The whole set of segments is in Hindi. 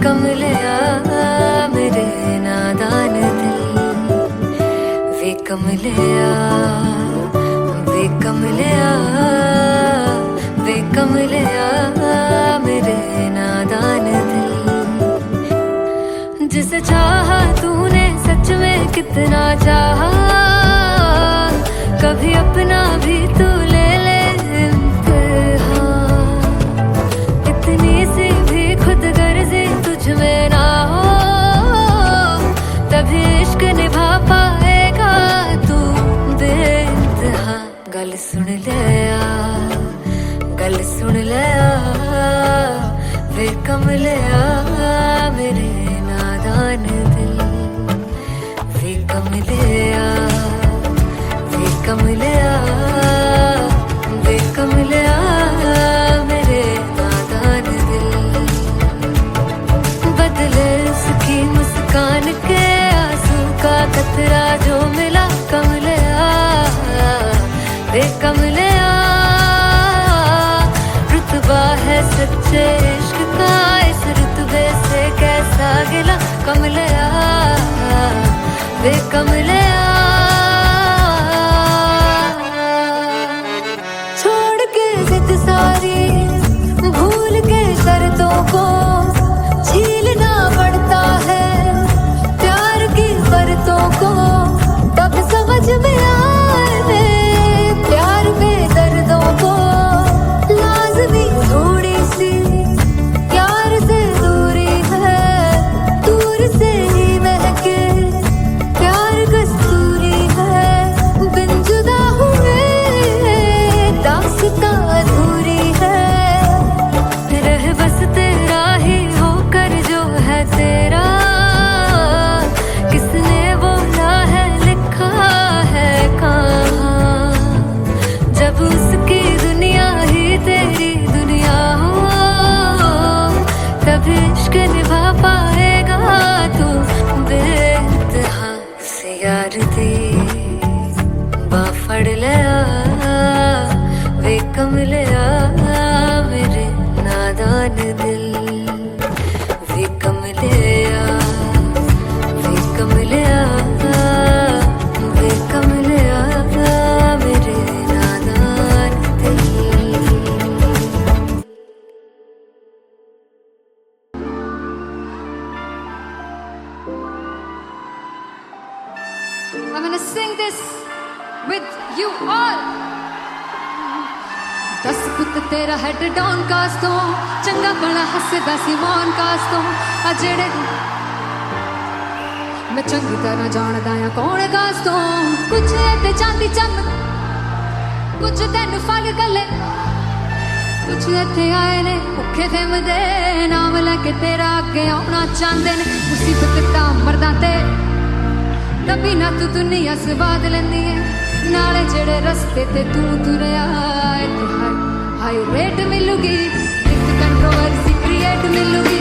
कमलिया मेरे नादान दिल, वे कमलिया, वे कमलिया, वे कमलिया मेरे नादान दिल। जिसे चाहा तूने सच में कितना चाहा, कभी अपना भी तू ले ले इम्तिहान। इतनी सी भी खुद गर्जी तुझ में ना हो, तभी इश्क निभा पाएगा तू बेइंतहा। गल सुन लिया, गल सुन लिया, वे कमलिया मेरे नादान दिल, वे कमलिया, वे कमलिया, वे कमलिया मेरे नादान दिल। बदले उसकी मुस्कान के आंसू का कतरा जो मिला कमलिया, वे कमलिया। रुतबा है सच्चे इश्क का, इस रुतबे से कैसा गिला कमलिया, वे कमलिया। छोड़ के जिद सारी, भूल के शर्तों को, झीलना पड़ता है प्यार की बरतों को। तब समझ में आए प्यार में दर्दों को, लाज़मी थोड़ी सी प्यार से दूरी है, दूर से ही महके प्यार कस्तूरी है। बिन जुदा हुए दास्तां अधूरी है, रह बस तेरा ही होकर जो है तेरा। किसने बोला है लिखा है कहाँ, जब उसकी दुनिया ही तेरी दुनिया हो, तभी इश्क निभा पाएगा तू बेइंतहा। से यार दी बाफड़ लिया, वे कमलिया मेरे नादान दिल, वे कमलिया, वे कमलिया, वे कमलिया मेरे नादान दिल। I'm gonna sing this with you all. दस पुत तेरा हेड डॉन कास तो, चंगा बड़ा हसदा सी मौन कास तो। आ जेड़े मैं चंगी तरह जानदा आ कौन कास तो। कुछ ते चांदी चमक, कुछ तेन फल गले, कुछ इत्थे आए ने भुखे फिमदे, नाम लैके तेरा अगे आउणा चाहंदे ने। मुसीबत तां मरदा ते तभी ना तू दुनिया स्वाद लैंदी है, नाले जेड़े रस्ते ते तू तुरया। इत्थे हाई रेट मिलूगी, इक कंट्रोवर्सी क्रिएट मिलूगी,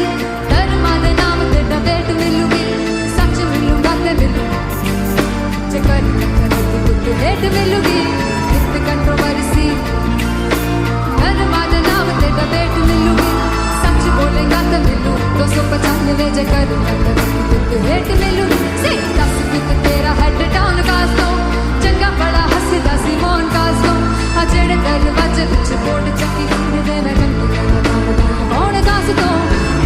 धर्मां दे नाम ते डिबेट मिलूगी। सच मिलूगा ते मिलू जे कर कुछ हेट मिलूगी, इक कंट्रोवर्सी धर्मां दे नाम ते डिबेट मिलूगी। सच बोलेगा तो मिलू 295 जे कर कुछ हेट मिलूगी। से दस कुछ तेरा हेड डाउन कास तो, चंगा बड़ा हसदा सी मौन कास तो। आ जेड़े दरवाजे विच बोर्ड चक्की फिरदे मैं गंदी कौन कास तो।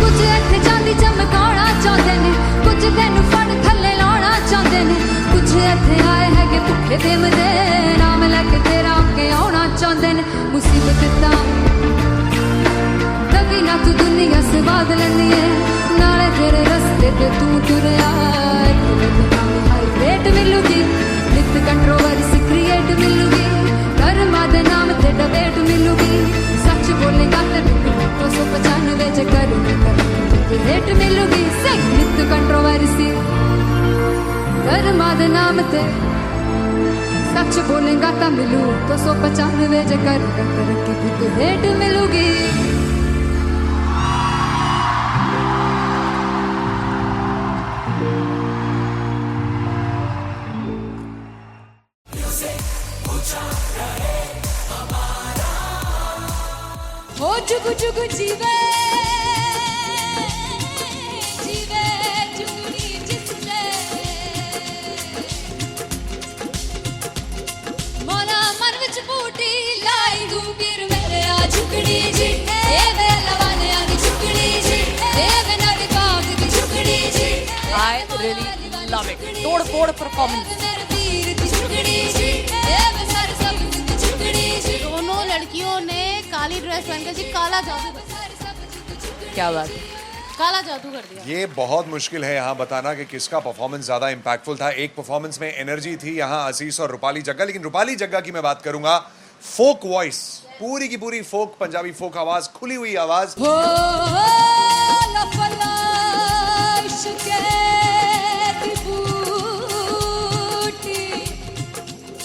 कुछ इत्थे चांदी चमकाउणा चाहंदे ने, कुछ तैनू फड़ थल्ले लाउणा चाहंदे ने। कुछ इत्थे आए हैगे भुखे फिमदे, नाम लैके तेरा अगे आउणा चाहंदे ने। मुसीबत तां तभी ना तू दुनिया स्वाद लैंदी है, नाले तेरे रस्ते ते तू तुरया। हाई रेट मिलूगी, नित कंट्रोवर्सी क्रिएट मिलूगी, धर्मां दे नाम ते डिबेट मिलूगी। सच बोलेगा ते मिलू 295 जे कर हेट मिलूगी। से नित कंट्रोवर्सी धर्मां दे नाम ते, सच बोलेगा तो मिलू 295 जे कर हेट मिलूगी। हो जुगु जुगु जीवे परफेक्ट, तोड़ फोड़ परफॉर्मेंस। दोनों लड़कियों ने काली ड्रेस पहनकर जी काला जादू कर दिया। क्या बात है, काला जादू कर दिया। ये बहुत मुश्किल है यहाँ बताना कि किसका परफॉर्मेंस ज्यादा इंपैक्टफुल था। एक परफॉर्मेंस में एनर्जी थी यहाँ असीस और रूपाली जग्गा, लेकिन रूपाली जग्गा की मैं बात करूंगा, फोक वॉइस, पूरी की पूरी फोक, पंजाबी फोक आवाज, खुली हुई आवाज।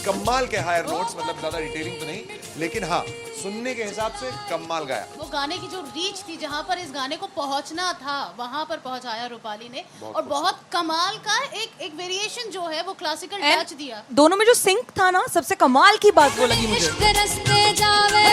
कमाल के हायर नोट्स, मतलब ज्यादा डिटेलिंग तो नहीं, लेकिन हाँ सुनने के हिसाब से कमाल गाया। वो गाने की जो रीच थी, जहाँ पर इस गाने को पहुंचना था वहां पर पहुंचाया रूपाली ने, और बहुत कमाल का एक वेरिएशन जो है वो क्लासिकल टच दिया। दोनों में जो सिंक था ना, सबसे कमाल की बात वो लगी मुझे। इश्क रस्ते जावे,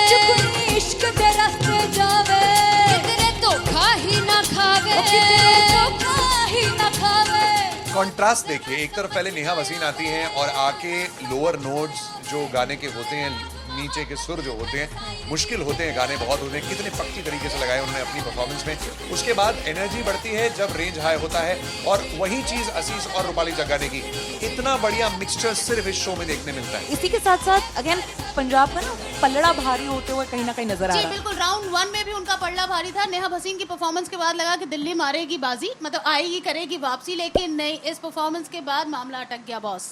इश्क दे रस्ते जावे, कितने धोखा ही ना खावे, कितने धोखा ही ना खावे। कॉन्ट्रास्ट देखिए, एक तरफ पहले नेहा वसीम आती हैं और आके लोअर नोट्स जो गाने के होते हैं, नीचे के सुर जो होते हैं, मुश्किल होते हैं, गाने बहुत होते हैं, कितने पक्की तरीके से लगाए उन्होंने अपनी परफॉर्मेंस में। उसके बाद एनर्जी बढ़ती है जब रेंज हाई होता है, और वही चीज असीस और रूपाली जग्गा ने की। इतना बढ़िया मिक्सचर सिर्फ इस शो में देखने मिलता है। इसी के साथ साथ अगेन पंजाब का ना पलड़ा भारी होते हुए कहीं ना कहीं नजर आ जी रहा है। बिल्कुल, राउंड 1 में भी उनका पलड़ा भारी था। नेहा भसीन की परफॉर्मेंस के बाद लगा कि दिल्ली मारेगी बाजी, मतलब आएगी, करेगी वापसी, लेकिन नहीं, इस परफॉर्मेंस के बाद मामला अटक गया बॉस।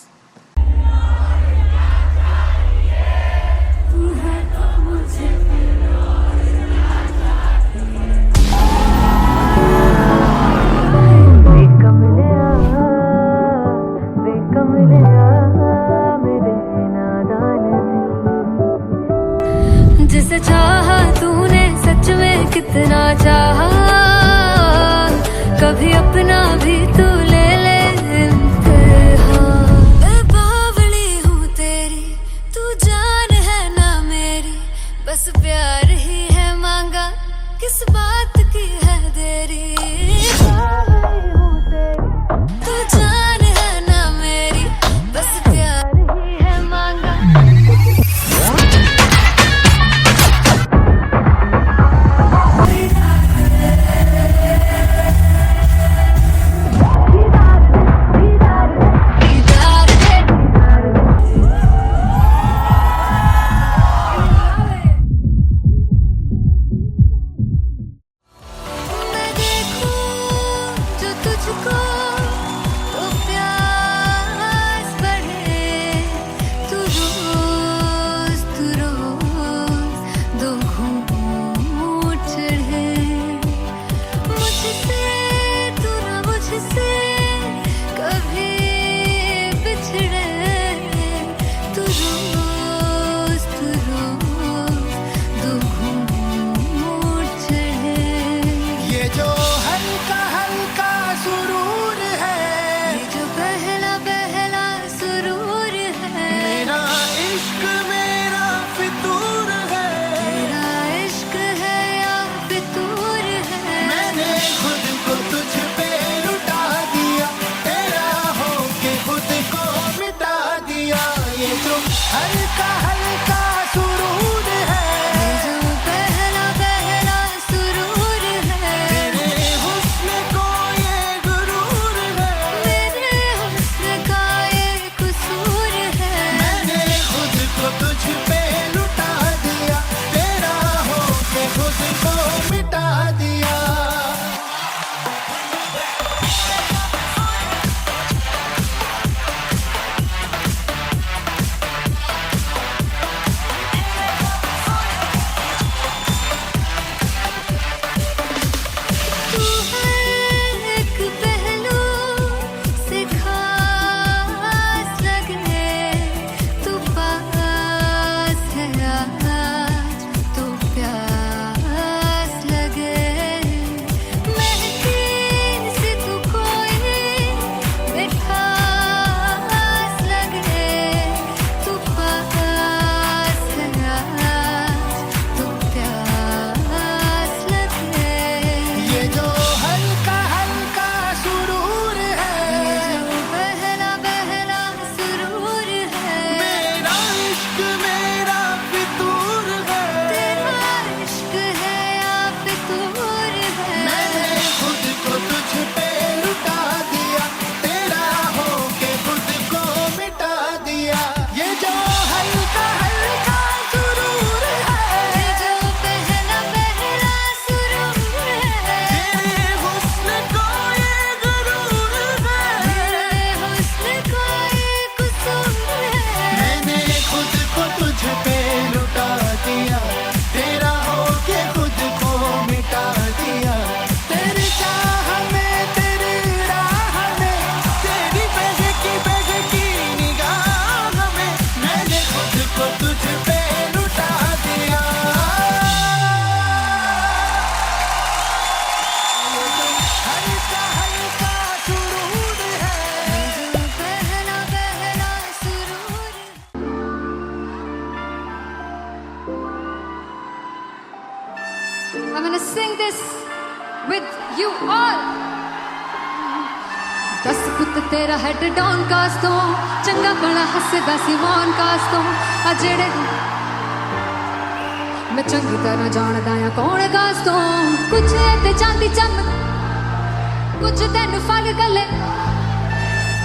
जिसे चाहा तूने सच में कितना चाहा, कभी अपना भी तू ले ले इम्तिहान। मैं बावली हूँ तेरी, तू जान है ना मेरी, बस प्यार ही है मांगा, किस बात की है देरी। बावली हूँ तेरी, तू जान है ना मेरी, बस प्यार ही है मांगा। हल्का हल्का सुरूर है, जो पहला पहला सुरूर है, तेरे हुस्न को ये गुरूर है, मेरे हुस्न You all दस पुत तेरा हेड डाउन कास तो चंगा बड़ा हसदा सी वन कास तो आ जेड़े मैं चंगी तरह जानदा आ कौन कास तो कुछ ते चांदी चम कुछ तेन फल गले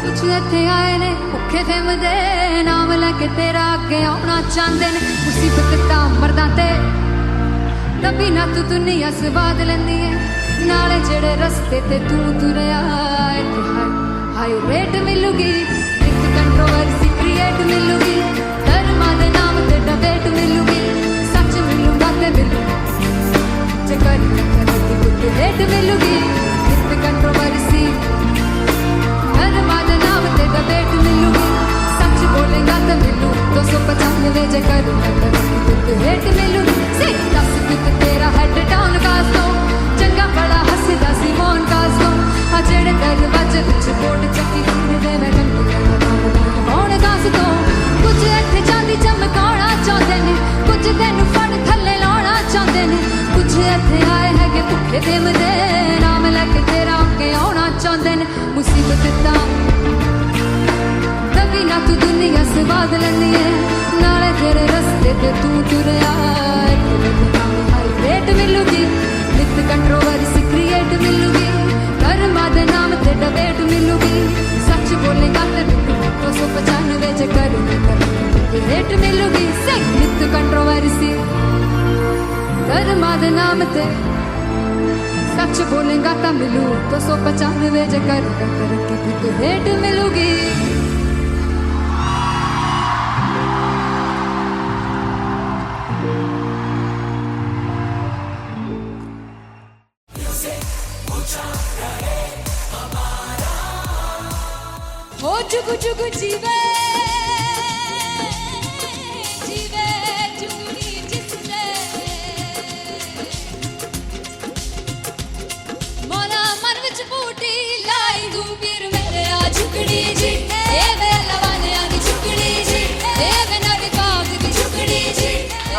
कुछ इत्थे आए ने भुखे फिरदे नाम लैके तेरा अगे आउणा चाहंदे ने मुसीबत तां मरदा ते तभी ना तू दुनिया स्वाद लैंदी है नाले जेड़े रस्ते ते तू तुरया इत्थे हाई रेट मिलूगी एक कंट्रोवर्सी क्रिएट मिलूगी धर्मा दे नाम ते डिबेट मिलूगी सच मिलूगा ते मिलू जे करी करती कुछ रेट मिलूगी एक कंट्रोवर्सी धर्मा दे नाम ते डिबेट मिलूगी सच बोलेगा ते मिलू 295 जे करी करती कुछ रेट मिलूगी से 10 कुछ तेरा हेड डाउन कास तो चंगा बड़ा हसदा सी मोन कास तो आ जेड़े दरवाजे विच बोर्ड चक्की फिरदे मैं कौन कास तो कुछ इत्थे चांदी चमकाउणा चाहंदे ने कुछ तैनू फड़ थल्ले लाउणा चाहंदे ने कुछ इत्थे आए हैगे भुखे फिरदे नाम लैके तेरा अगे आउणा चाहंदे ने मुसीबत तां तभी ना तू दुनिया स्वाद लैंदी है नाले तेरे रस्ते ते तू तुरया हाई रेट मिलूगी विद कंट्रोवर्सी क्रिएट मिलूगी कर्मा दे नाम ते डिबेट मिलूगी सच बोलेगा ते मिलू 295 जे करूंगा रेट मिलूगी से विद कंट्रोवर्सी कर्मा दे नाम ते सच बोलेगा ता मिलू 295 जे करूंगा रेट मिलूगी हो जुगु जुगु जीवे जीवे जुगनी जिसने मौला मन विच बूटी लाई दूबीर मेरे आ झुकड़ी जी ए वे लवाने आ दी झुकड़ी जी ए वे नवी बाग दी झुकड़ी जी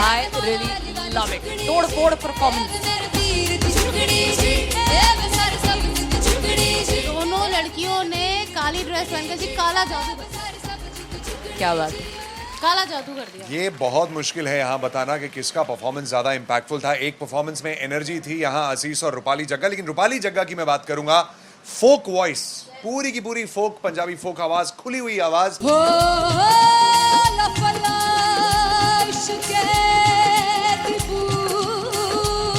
I really love it. तोड़ फोड़ परफॉर्मेंस। मेरे वीर दी झुकड़ी जी ए वे सर सब दी झुकड़ी जी दोनों लड़कियों ने काली ड्रेस पहनकर जी काला जादू क्या बात है। काला जादू कर दिया। ये बहुत मुश्किल है यहाँ बताना कि किसका परफॉर्मेंस ज्यादा इंपैक्टफुल था। एक परफॉर्मेंस में एनर्जी थी यहाँ असीस और रूपाली जग्गा, लेकिन रूपाली जग्गा की मैं बात करूंगा फोक वॉइस, पूरी की पूरी फोक, पंजाबी फोक आवाज, खुली हुई आवाज। हो लफला इश्क़ दी बूटी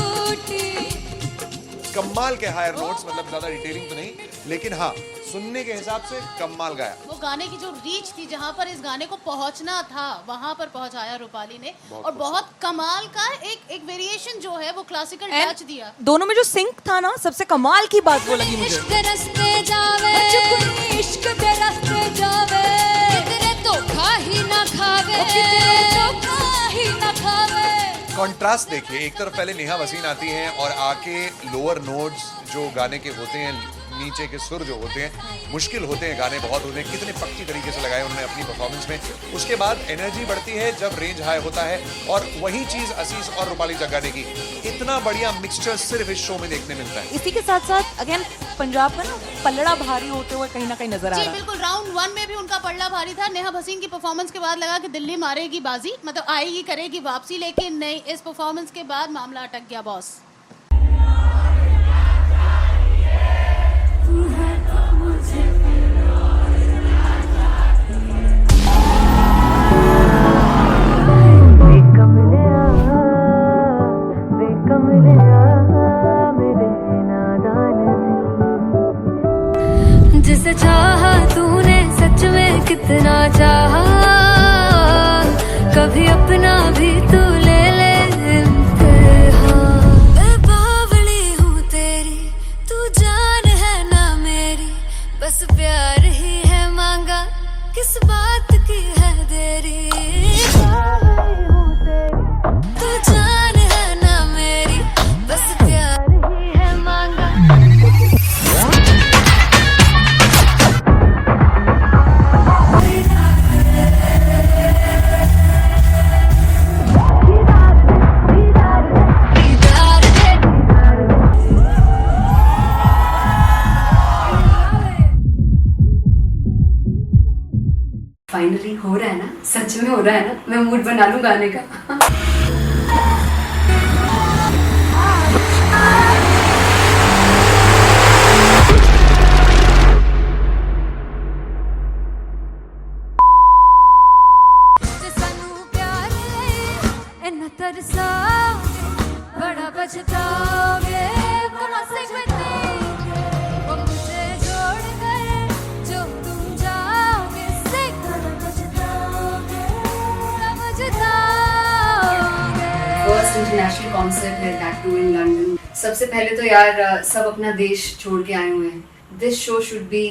कमाल के हायर नोट्स, मतलब ज्यादा डिटेलिंग तो नहीं, लेकिन हाँ सुनने के हिसाब से कमाल गाया। वो गाने की जो रीच थी, जहाँ पर इस गाने को पहुंचना था वहां पर पहुंचाया रूपाली ने, और बहुत कमाल का एक वेरिएशन जो है वो क्लासिकल टच दिया। दोनों में जो सिंक था ना, सबसे कमाल की बात वो लगी मुझे। इश्क दे रस्ते जावे इश्क दे रस्ते जावे कितने धोखा ही ना खावे कितने धोखा ही ना खावे। कॉन्ट्रास्ट देखिए, एक तरफ पहले नेहा वसीन आती हैं और आके लोअर नोट्स जो गाने के होते हैं, नीचे के सुर जो होते हैं, मुश्किल होते हैं, गाने बहुत होते हैं, कितने पक्की तरीके से लगाए उन्होंने अपनी परफॉर्मेंस में। उसके बाद एनर्जी बढ़ती है जब रेंज हाई होता है, और वही चीज असीस और रूपाली जग्गा ने की। इतना बढ़िया मिक्सचर सिर्फ इस शो में देखने मिलता है। इसी के साथ साथ अगेन पंजाब का ना पलड़ा भारी होते हुए कहीं ना कहीं नजर आ जी रहा है। बिल्कुल, राउंड 1 में भी उनका पलड़ा भारी था। नेहा भसीन की परफॉर्मेंस के बाद लगा कि दिल्ली मारेगी बाजी, मतलब आएगी करेगी वापसी, लेकिन नहीं, इस परफॉर्मेंस के बाद मामला अटक गया बॉस। जिसे चाहा तूने सच में कितना चाहा, कभी अपना भी तू ले ले इम्तिहान। मैं बावली हूँ तेरी, तू जान है ना मेरी, बस प्यार ही है मांगा, किस बात की है देरी। बावली हूँ तेरी, तू जान है ना मेरी, बस प्यार ही है मांगा। फाइनली हो रहा है ना, सच में हो रहा है ना, मैं मूड बना लूं गाने का। बड़ा पछताओगे वो मुझे छोड़ गए जो तुम जाओगे फर्स्ट इंटरनेशनल कॉन्सर्ट है, दैट टू इन लंदन। सबसे पहले तो यार सब अपना देश छोड़ के आए हुए हैं। This show should be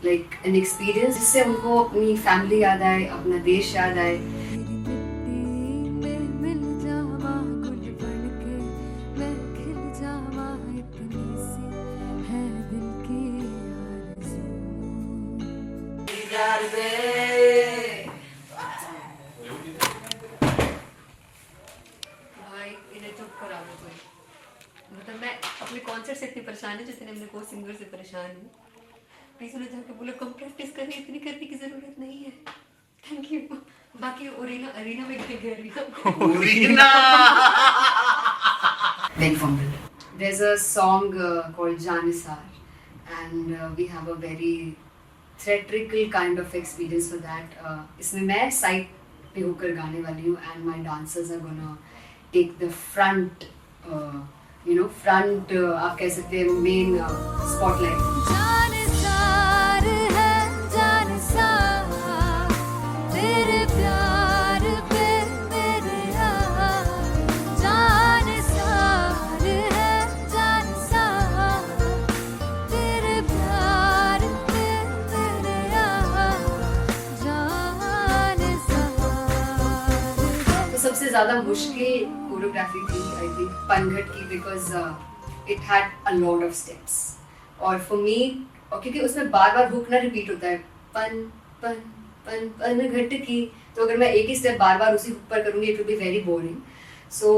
like an experience जिससे उनको अपनी फैमिली याद आए, अपना देश याद आए। भाई इन्हें चुप करा दो कोई। मतलब मैं अपने कॉन्सर्ट से इतनी परेशान हूँ जितने अपने को सिंगर से परेशान हूँ। प्लीज उन्हें जाके बोलो कम प्रैक्टिस करें, इतनी करने की जरूरत नहीं है। Thank you. बाकी अरीना में गए arena Big Fumble. There's a song called Janisar and we have a very theatrical kind of experience for that. इसमें मैं साइड पे होकर गाने वाली हूँ and my dancers are gonna take the front, front आप कह सकते हैं main spotlight. जानसार है जानसार तेरे प्यार पे मेरे यार जानसार है जानसार तेरे प्यार पे मेरे यार जानसार। तो सबसे ज़्यादा मुश्किल कोरियोग्राफी थी आई थिंक पनघट की, because it had a lot of steps और फॉर मी, और क्योंकि उसमें बार बार हुक ना रिपीट होता है, पन पन पन पनघट की, तो अगर मैं एक ही स्टेप बार बार उसी हुक पर करूँगी it will be very boring. So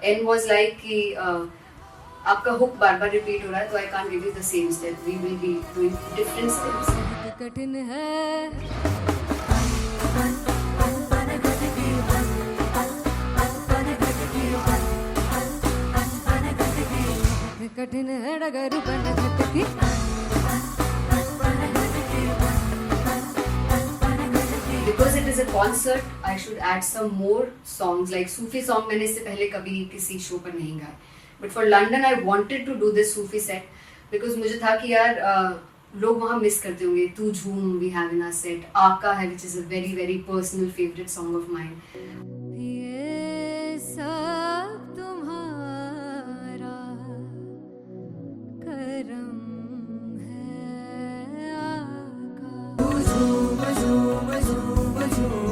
and was like कि आपका हुक बार बार रिपीट हो रहा है तो I can't give you the same step, we will be doing different steps. कठिन है कठिन है डगर पनघट की Because it is a concert, I should add some more songs like Sufi song. मैंने इससे पहले कभी किसी शो पर नहीं गाए, but for London I wanted to do this Sufi set because मुझे था कि यार लोग वहाँ मिस करते होंगे। तू झूम we have in our set, आका है which is a very very personal favorite song of mine. ये सब तुम्हारा करम है आका। झूम झूम झूम झूम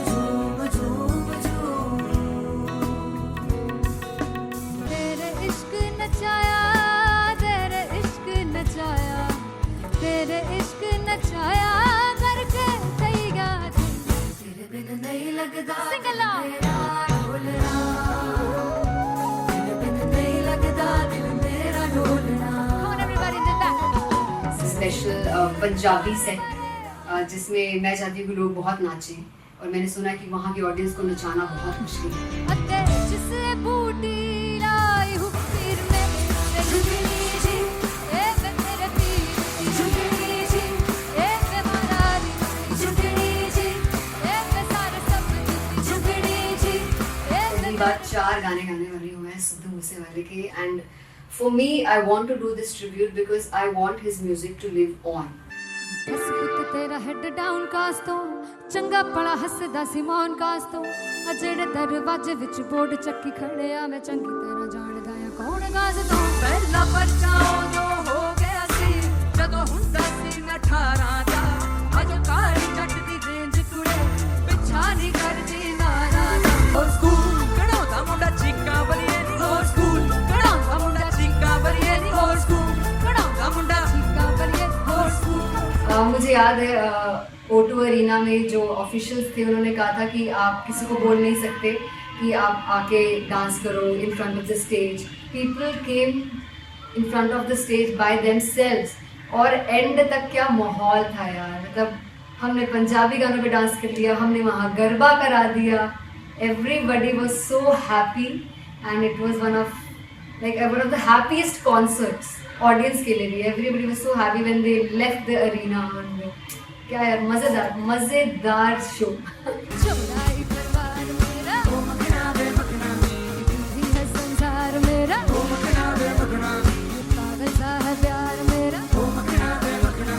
झूम झूम झूम तेरे इश्क नचाया तेरे इश्क नचाया तेरे इश्क नचाया करके तैयार तेरे बिन नहीं लगता सिंगला ढोलना तेरे बिन नहीं लगता दिल मेरा ढोलना। Come on everybody did that. Special Punjabi set जिसमें मैं चाहती हूँ कि लोग बहुत नाचें, और मैंने सुना है कि वहाँ की ऑडियंस को नचाना बहुत मुश्किल है। अते जिससे बूटी लाई हूँ पीर में ते झुकनी जी ए वे मेरे पीर की झुकनी जी ए वे मारारी झुकनी जी ए वे सारे सब की झुकनी जी ए पहली बार 4 गाने गाने वाली हूँ मैं सिद्धू मूसेवाले के, and for me I want to do this tribute because I want his music to live on. बस पुत तेरा हेड डाउन कास तो चंगा पड़ा हसदा सिमोन कास तो अजड़े दरवाजे विच बोर्ड चक्की खड़े आ मैं चंगी तरह जानदा आ कौन गाज तो पहला बचाओ जो हो गया सी जदों हुंदा सी मैं 18 दा अजो काली जट दी रेंज कुड़े पिछा नहीं करदी नाराज हो स्कूल कढ़ाउंदा मुंडा चीका बलिए नी हो स्कूल कढ़ाउंदा मुंडा चीका बलिए नी हो स्कूल कढ़ाउंदा मुंडा चीका बलिए हो स्कूल। मुझे याद है O2 अरीना में जो ऑफिशियल्स थे उन्होंने कहा था कि आप किसी को बोल नहीं सकते कि आप आके डांस करो in front of the stage. People came in front of the stage by themselves और एंड तक क्या माहौल था यार, मतलब हमने पंजाबी गानों पे डांस कर लिया, हमने वहाँ गरबा करा दिया. Everybody was so happy and it was one of the happiest concerts audience के लिए भी. Everybody was so happy when they left the arena. और क्या यार, मजेदार शो. चौराई परिवार मेरा, ओ मखना वे मखना, भी है संसार मेरा, ओ मखना वे मखना, पागल सा है प्यार मेरा, ओ मखना वे मखना,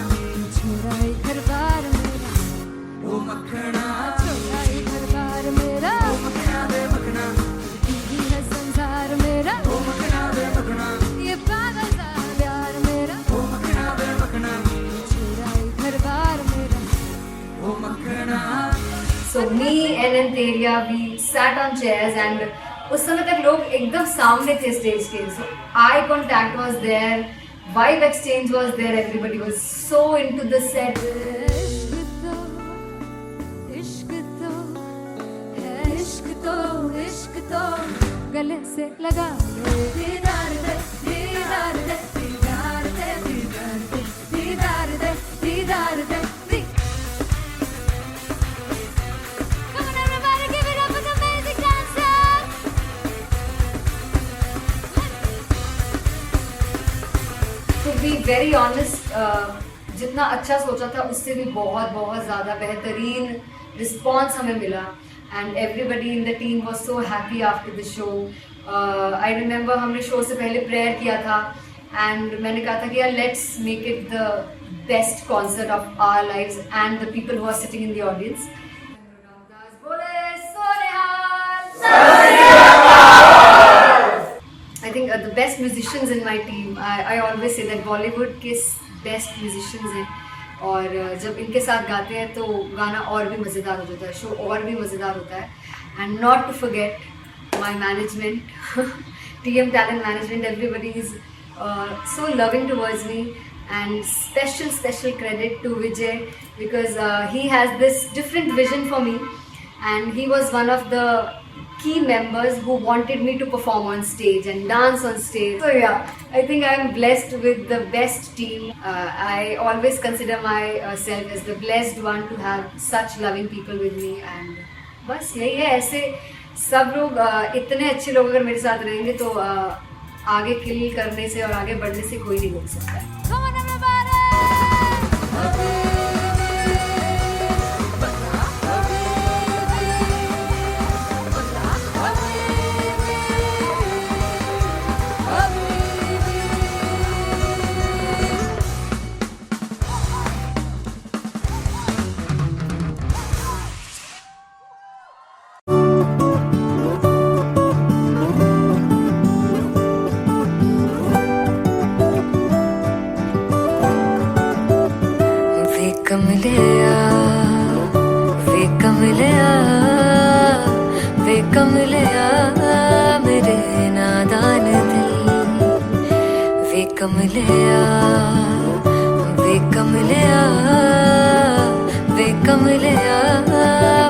चौराई परिवार मेरा, ओ मखना, चौराई परिवार मेरा, ओ मखना वे मखना, भी है संसार मेरा, ओ मखना वे मखना, ये पागल सा है प्यार मेरा, ओ मखना वे मखना, चौराई परिवार मेरा. ओ मखना. So me and Anteria, we sat on chairs and उस समय तक लोग एकदम सामने थे स्टेज के. So eye contact was there, vibe exchange was there, everybody was so into the set. इश्क तो है, इश्क तो गले से लगा ले. दीदार दे, दीदार दे, दीदार दे, दीदार दे, दीदार दे, दीदार दे. Come on everybody, give it up for the amazing dancers. To be very honest, जितना अच्छा सोचा था उससे भी बहुत बहुत ज़्यादा बेहतरीन रिस्पॉन्स हमें मिला. And everybody in the team was so happy after the show. I remember हमने शो से पहले प्रेयर किया था एंड मैंने कहा था कि यार let's make it the best concert of our lives and the people who are sitting in the audience. I think the best musicians in my team, I always say that Bollywood के best musicians हैं और जब इनके साथ गाते हैं तो गाना और भी मज़ेदार हो जाता है, शो और भी मज़ेदार होता है. And not to forget my management, TM Talent Management, everybody is so loving towards me. And special credit to Vijay because he has this different vision for me and he was one of the key members who wanted me to perform on stage and dance on stage. So yeah, I think I'm blessed with the best team. I always consider myself as the blessed one to have such loving people with me and बस यही है. ऐसे सब लोग इतने अच्छे लोग अगर मेरे साथ रहेंगे तो आगे किल करने से और आगे बढ़ने से कोई नहीं रोक सकता है. Come on everybody. कमलिया मेरे नादान दिल, वे कमलिया, वे कमलिया, वे कमलिया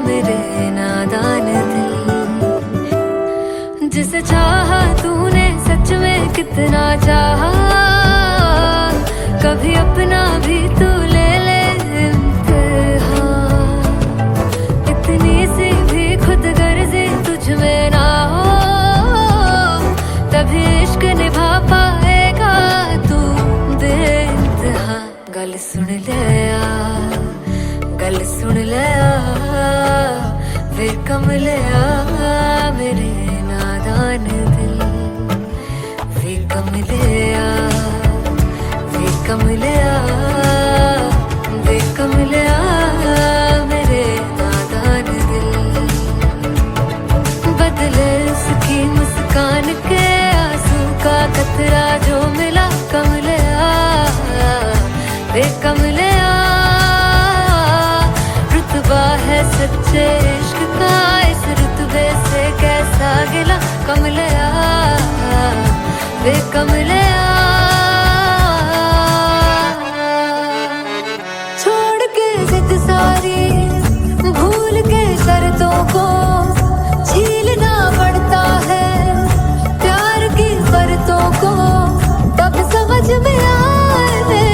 मेरे नादान दिल. जिसे चाहा तूने सच में कितना चाहा, कभी अपना भी तू ले ले इम्तिहान. इतनी सी भी खुद गर्जी तुझ में ना हो, तभी इश्क निभा पाएगा तू बेइंतहा. गल सुन ले आ, गल सुन ले आ, वे कमलिया मेरे नादान दिल, वे कमलिया, वे कमलिया, वे कमलिया मेरे नादान दिल. बदले उसकी मुस्कान के आंसू का कतरा जो मिला कमलिया, वे कमलिया. रुतबा है सच्चे इश्क का, इस रुतबे से कैसा गिला कमलिया, वे कमलिया. छोड़ के जिद सारी, भूल के शर्तों को, झीलना पड़ता है प्यार की शर्तों को. तब समझ में आए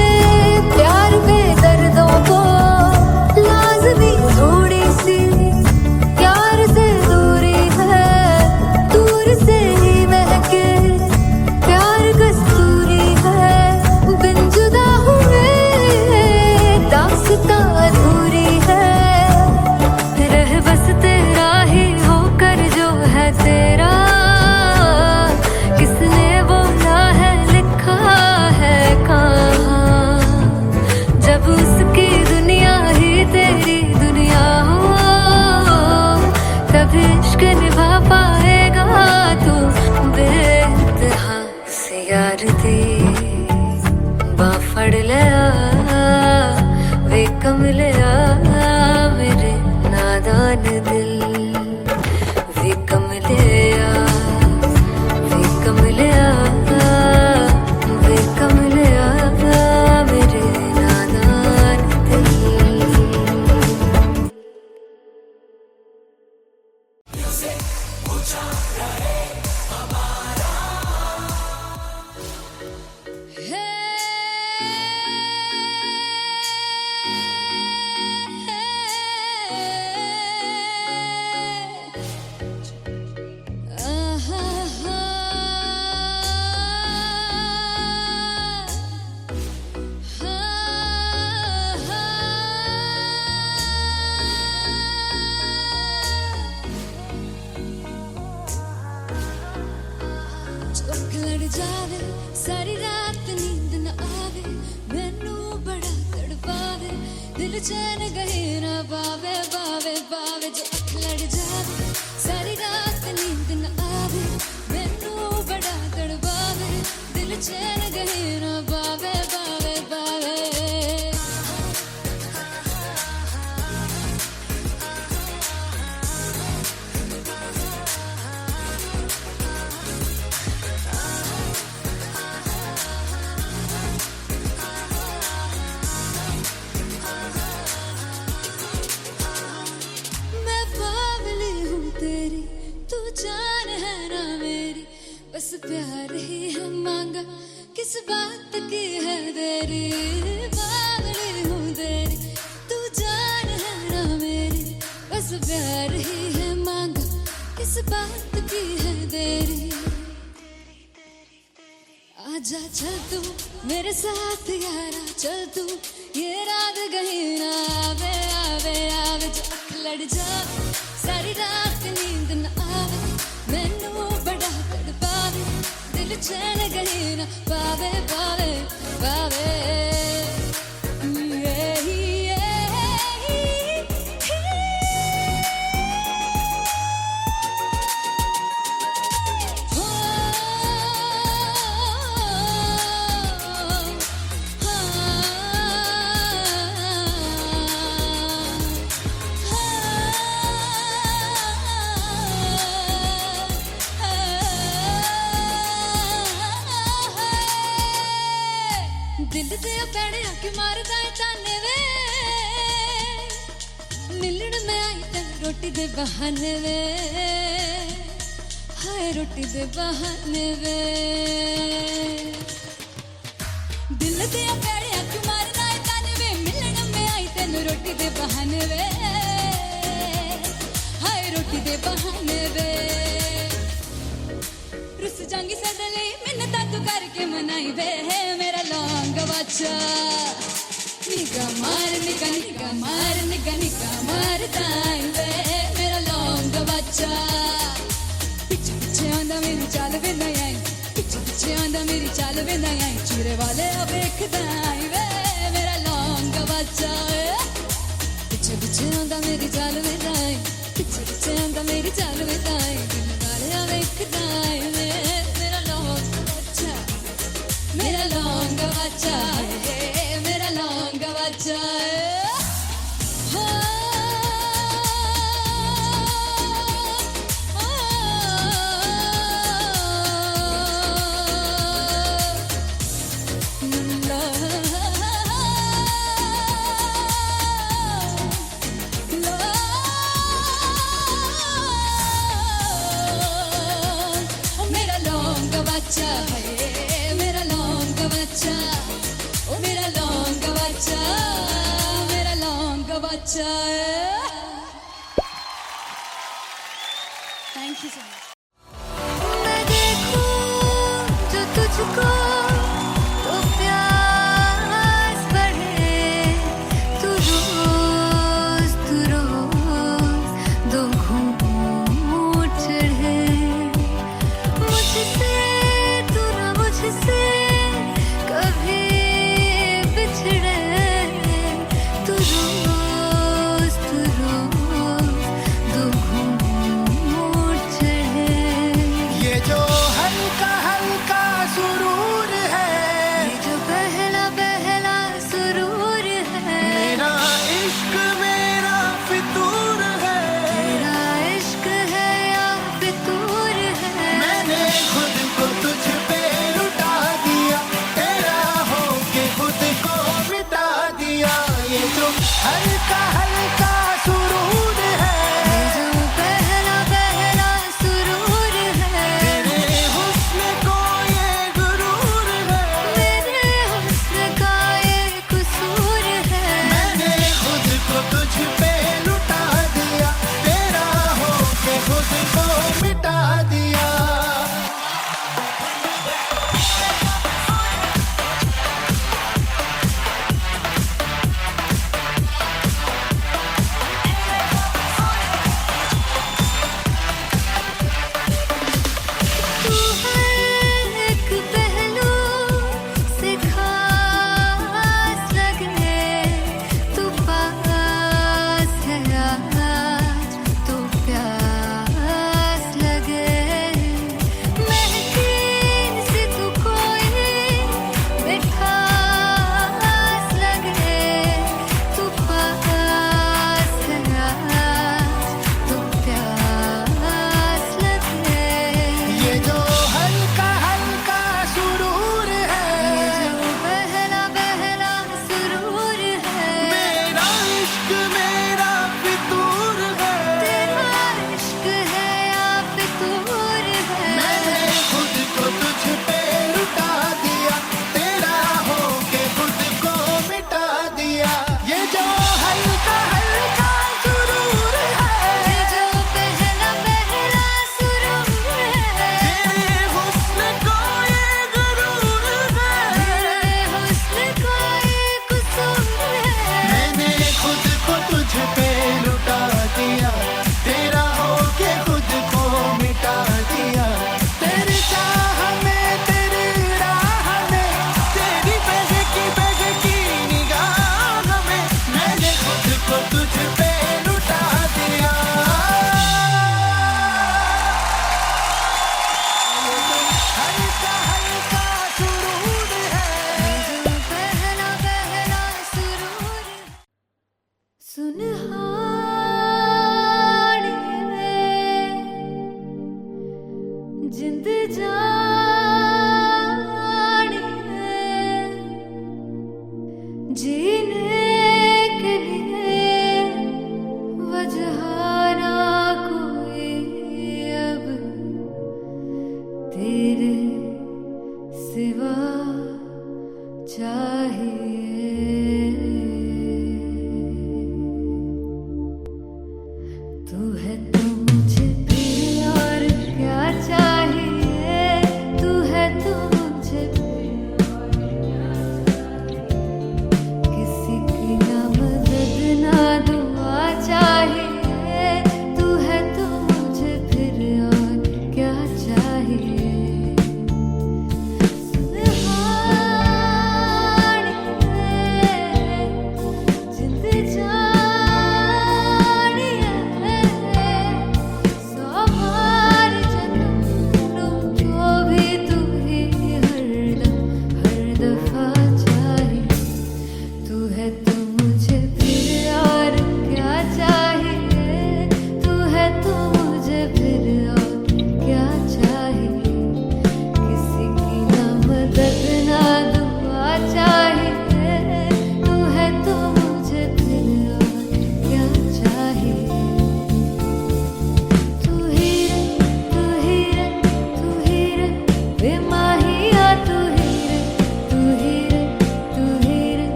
दी बां फड़ लिया वे कमलिया मेरे नादान दिल वे कमलिया वे कमलिया वे कमलिया मेरे नादान दिल। चौक लड़ जावे सारी रात नींद न आवे मैनू बड़ा तड़पावे दिल चैन गहे ना पावे पावे पावे। चौक लड़ जावे सारी रात नींद न आवे मैनू बड़ा तड़पावे दिल चैन गहे ना पावे पावे पावे। मैं बावली हूँ तेरी तू जान है ना मेरी बस प्यार ही है मांगा किस बात की है देरी। बावली हूँ तेरी तू जान है ना मेरी बस प्यार ही है मांगा किस बात की है देरी। आजा चल तू मेरे साथ यारा चल तू ये रात कहीं ना आवे आवे आवे। जो अख लड़ जावे सारी रात नींद न आवे मैनू बड़ा तड़पावे दिल चैन कहीं ना पावे पावे पावे। दिल ते पैड़े आके मारदा है ताने वे मिलन में आई तन रोटी दे बहाने वे हाय रोटी दे बहाने वे। दिल ते पैड़े आके मारदा है ताने वे मिलन में आई तन रोटी दे बहाने वे हाय रोटी दे बहाने वे। रुस जांगी सदले मिन्नता तू करके मनाई वे मेरा लौंग बच्चा निगा मार निगा निगा मार निगा निगा मार ताई वे मेरा लौंग बच्चा। पीछे पीछे आंदा मेरी चाल वे ना आई पीछे पीछे आंदा मेरी चाल वे ना आई चूरे वाले वेखदा आई वे मेरा लौंग बच्चा। पीछे पीछे आंदा मेरी चाल वे ना आई पीछे पीछे आंदा मेरी चाल वे ना आई दिल वाले वेखदा आई वे मेरा लौंग बच्चा मेरा लौंग बच्चा मेरा लौंग बच्चा। मेरा लौंग बच्चा मेरा लौंग बच्चा ओ मेरा लौंग बच्चा मेरा लौंग बच्चा। Thank you so much. मैं देखूं जो तुझको तो प्यास बढ़े तू रोज दो घूंट चढ़े मुझसे तू ना मुझसे कभी बिछड़े तू रोज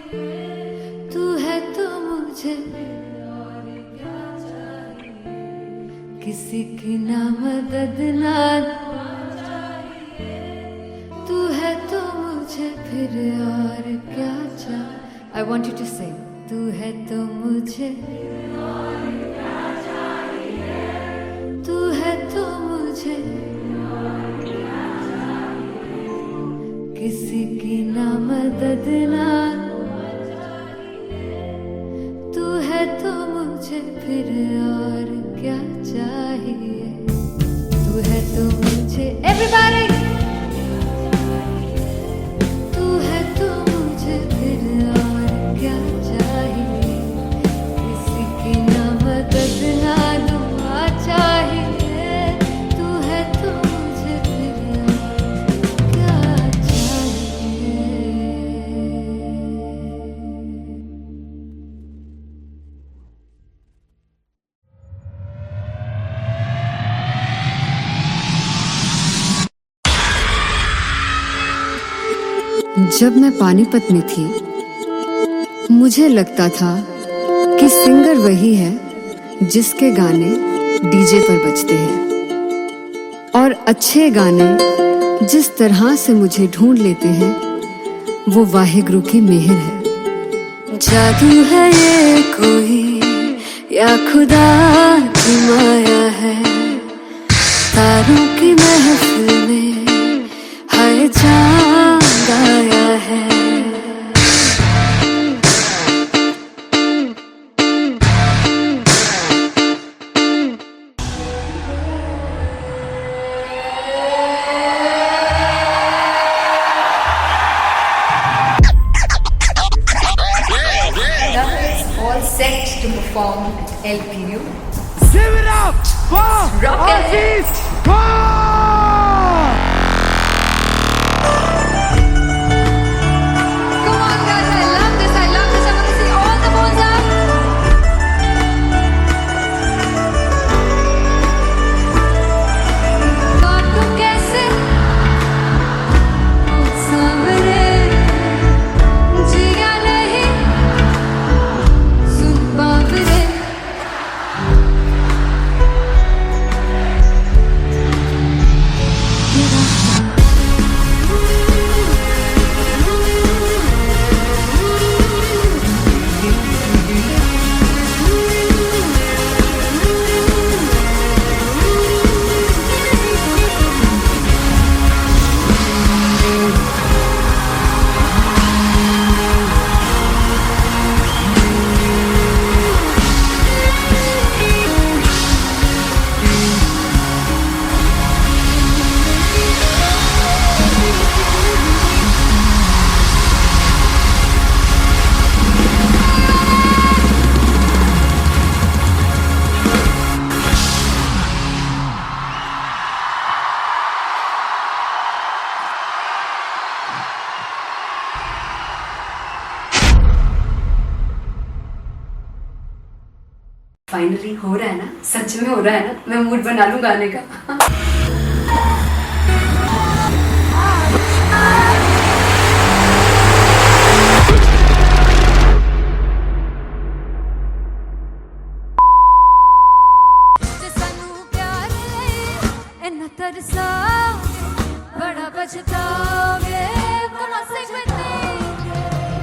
तू है तो मुझे किसी की ना मदद ना, तू है तो मुझे फिर और क्या चाहिए. I want you to sing. तू है तो मुझे, तू है तो मुझे किसी की ना मदद ना, तू है तो मुझे फिर और क्या चाहिए. तू है तो मुझे everybody, तू है तो मुझे फिर और क्या चाहिए. किसी की ना मदद ना दुआ चाहिए. तू है तो मुझे फिर और क्या चाहिए. जब मैं पानीपत में थी, मुझे लगता था कि सिंगर वही है जिसके गाने डीजे पर बजते हैं, और अच्छे गाने जिस तरह से मुझे ढूंढ लेते हैं वो वाहिगुरु की मेहर है. जादू है ये कोई या खुदा की माया है, तारों की महफिल में हाय चांद आया है. All set to perform at LPU. Give it up for Rocket. Aziz Khan! Come on guys, I love this, I love this. I want to see all the balls up. और तुम कैसे सामने जिया नहीं सुन बाबरे. फाइनली हो रहा है ना, सच में हो रहा है ना. मैं मूड बना लूं गाने का. तरसा बड़ा पछताओगे, बड़ा सिखते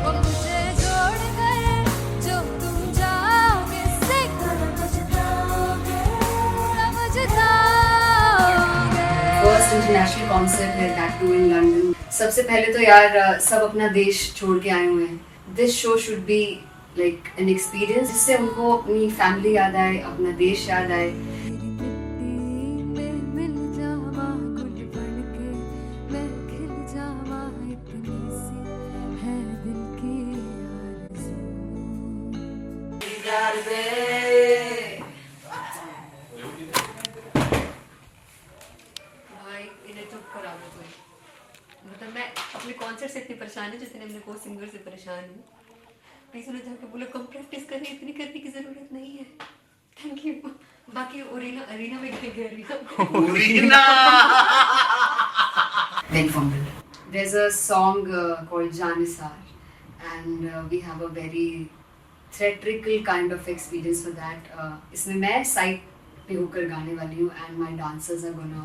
वो मुझे जोड़ कर जो तुम जाओगे, सिख पछताओगे, पछताओगे. फर्स्ट इंटरनेशनल कॉन्सर्ट है, दैट टू इन लंदन. सबसे पहले तो यार सब अपना देश छोड़ के आए हुए हैं. This show should be like an experience जिससे उनको अपनी फैमिली याद आए, अपना देश याद आए. भाई इन्हें चुप करा दो कोई. मतलब मैं अपने कॉन्सर्ट से इतनी परेशान हूँ जितने अपने को सिंगर से परेशान हूँ. प्लीज उन्हें जाके बोलो कम प्रैक्टिस करनी, इतनी करने की जरूरत नहीं है. Thank you. बाकी अरीना में गए arena Then fumble. There's a song called Janisar, and we have a very theatrical kind of experience for that. इसमें मैं side पे होकर गाने वाली हूँ and my dancers are gonna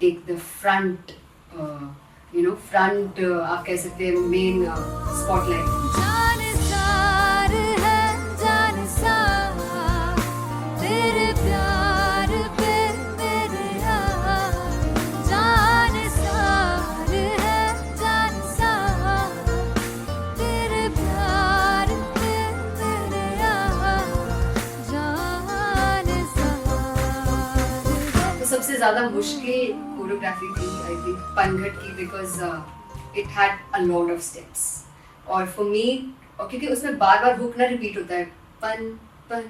take the front, आप कह सकते हैं main spotlight. जानसार है जानसार तेरे प्यार पे मेरे यार जानसार है जानसार तेरे प्यार पे मेरे यार जानसार तो सबसे ज़्यादा मुश्किल कोरियोग्राफी थी आई थिंक पनघट की, because it had a lot of steps और फॉर मी, और क्योंकि उसमें बार बार हुक ना रिपीट होता है, पन पन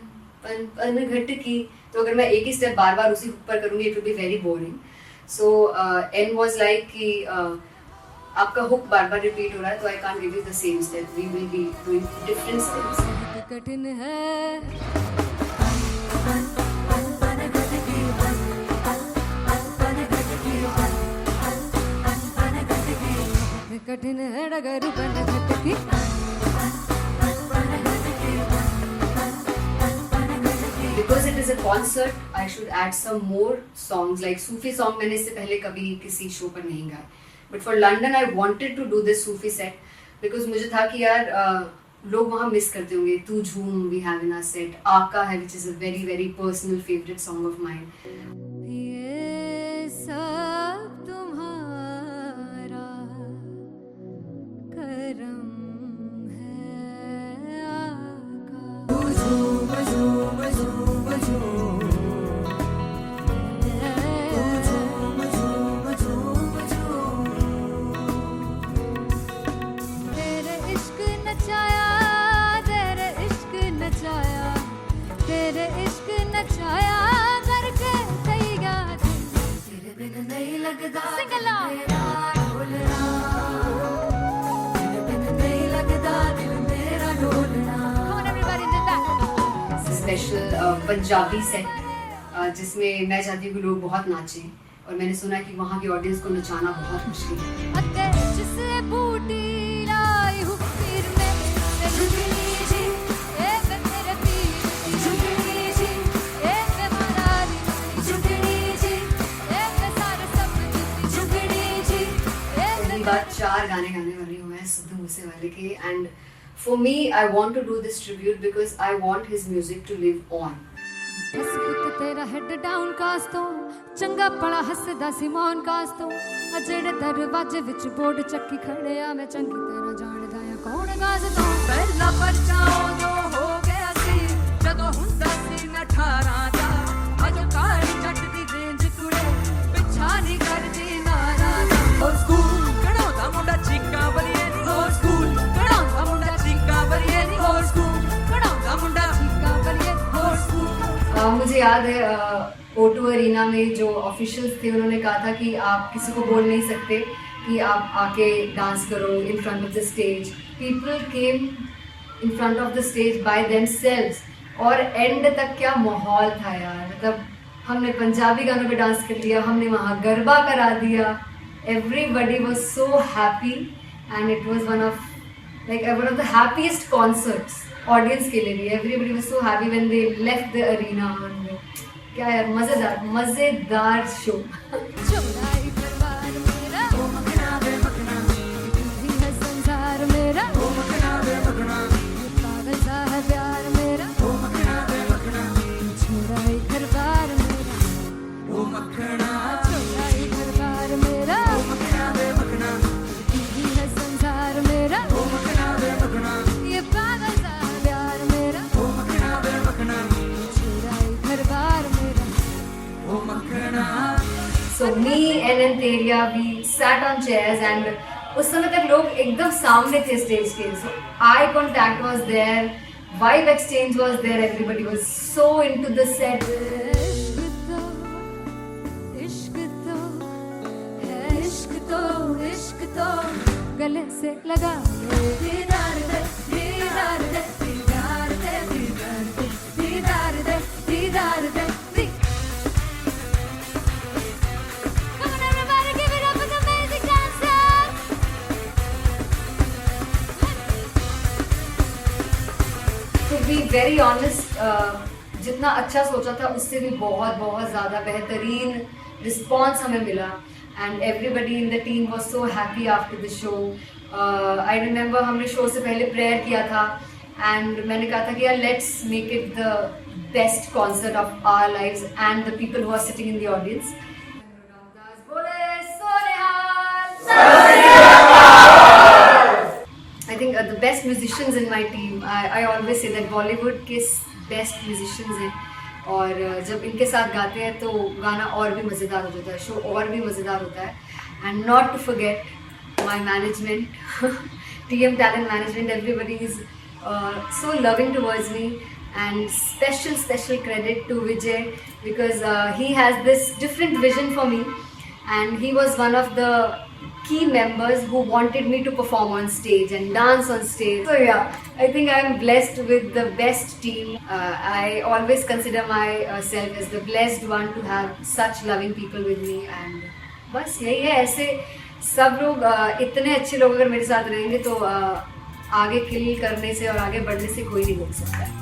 पन पनघट की, तो अगर मैं एक ही स्टेप बार बार उसी हुक पर करूँगी it will be very boring. So and was like कि आपका हुक बार बार रिपीट हो रहा है तो I can't give you the same step, we will be doing different steps. कठिन है कठिन है डगर पनघट की Because it is a concert, I should add some more songs. Like Sufi song मैंने इससे पहले कभी किसी शो पर नहीं गाया. But for London, I wanted to do this Sufi set because मुझे था कि यार लोग वहाँ मिस करते होंगे. तू झूम we have in our set. आका है which is a very very personal favorite song of mine. ये सब तुम्हारा करम है आका तेरे इश्क नचाया तेरे इश्क नचाया तेरे इश्क नचाया करके तैया तेरे बिन नहीं लगदा सिंगला ढोलना तेरे बिन नहीं लगदा दिल मेरा ढोलना. Come on everybody do that. Special Punjabi set जिसमें मैं चाहती हूँ कि लोग बहुत नाचें और मैंने सुना कि वहाँ की ऑडियंस को नचाना बहुत मुश्किल है. अते जिसे बूटी लाई हूँ पीर में ते झुकनी जी ए वे मेरे पीर झुकनी जी ए वे मरारी झुकनी जी ए वे सारे सब झुकनी जी ए पहली बार 4 गाने गाने वाली हूँ मैं सिद्धू मूसेवाले के. And for me I want to do this tribute because I want his music to live on. बस पुत तेरा हेड डाउन कास तो चंगा बड़ा हसदा सिमोन कास तो अजड़े दरवाजे विच बोर्ड चक्की खड़े आ मैं चंगी तेरा जानदा या कौन गाज तो ਪਹਿਲਾ ਬੱਚਾ ਉਦੋਂ ਹੋ ਗਿਆ ਸੀ ਜਦੋਂ ਹੁੰਦਾ ਸੀ ਮੈਂ 18 ਦਾ ਅਜੋ ਕਾਲੀ ਜੱਟ ਦੀ ਰੇਂਜ ਕੁੜੇ ਪਿੱਛਾ ਨਹੀਂ ਕਰਦੀ ਨਾਰਾ ਦਾ ਹੋਰ ਸਕੂਲ ਕਢਾਉਂਦਾ ਮੁੰਡਾ ਚੀਕਾਂ ਵਰੀਏ ਨੀ ਹੋਰ ਸਕੂਲ ਕਢਾਉਂਦਾ ਮੁੰਡਾ ਚੀਕਾਂ ਵਰੀਏ ਨੀ ਹੋਰ ਸਕੂਲ ਕਢਾਉਂਦਾ ਮੁੰਡਾ ਚੀਕਾਂ ਵਰੀਏ ਹੋਰ ਸਕੂਲ. मुझे याद है O2 अरीना में जो ऑफिशियल्स थे उन्होंने कहा था कि आप किसी को बोल नहीं सकते कि आप आके डांस करो in front of the stage. People came in front of the stage by themselves और एंड तक क्या माहौल था यार. मतलब हमने पंजाबी गानों पे डांस कर लिया, हमने वहाँ गरबा करा दिया. Everybody was so happy and it was one of the happiest concerts audience के लिए भी. Everybody was so happy when they left the arena. क्या यार मजेदार शो. चौड़ाई परिवार मेरा ओ मखना बे मखना भी है संसार मेरा ओ मखना बे मखना पागल सा है प्यार मेरा ओ मखना बे मखना चौड़ाई परिवार मेरा ओ मखना चौड़ाई परिवार मेरा ओ मखना बे मखना भी है संसार मेरा ओ मखना बे मखना ये पागल सा है प्यार मेरा ओ मखना बे मखना चौड़ाई परिवार मेरा. So me and Antelia, we sat on chairs and उस समय तक लोग एकदम सामने थे स्टेज के. So eye contact was there, vibe exchange was there, everybody was so into the set. इश्क तो गले से लगा दीदार दे दीदार दे दीदार दे दीदार दे दीदार दे. Come on everybody, give it up for the amazing dancer. Be very honest, जितना अच्छा सोचा था उससे भी बहुत बहुत ज़्यादा बेहतरीन रिस्पॉन्स हमें मिला and everybody in the team was so happy after the show. I remember हमने शो से पहले प्रेयर किया था एंड मैंने कहा था कि यार let's make it the best concert of our lives and the people who are sitting in the audience. I think the best musicians in my team, I always say that Bollywood के best musicians हैं और जब इनके साथ गाते हैं तो गाना और भी मज़ेदार हो जाता है, शो और भी मज़ेदार होता है. And not to forget my management, TM Talent Management, everybody is so loving towards me and special credit to Vijay because he has this different vision for me and he was one of the key members who wanted me to perform on stage and dance on stage. So yeah, I think I'm blessed with the best team. I always consider myself as the blessed one to have such loving people with me and बस यही है. ऐसे सब लोग इतने अच्छे लोग अगर मेरे साथ रहेंगे तो आगे किल करने से और आगे बढ़ने से कोई नहीं रोक सकता है.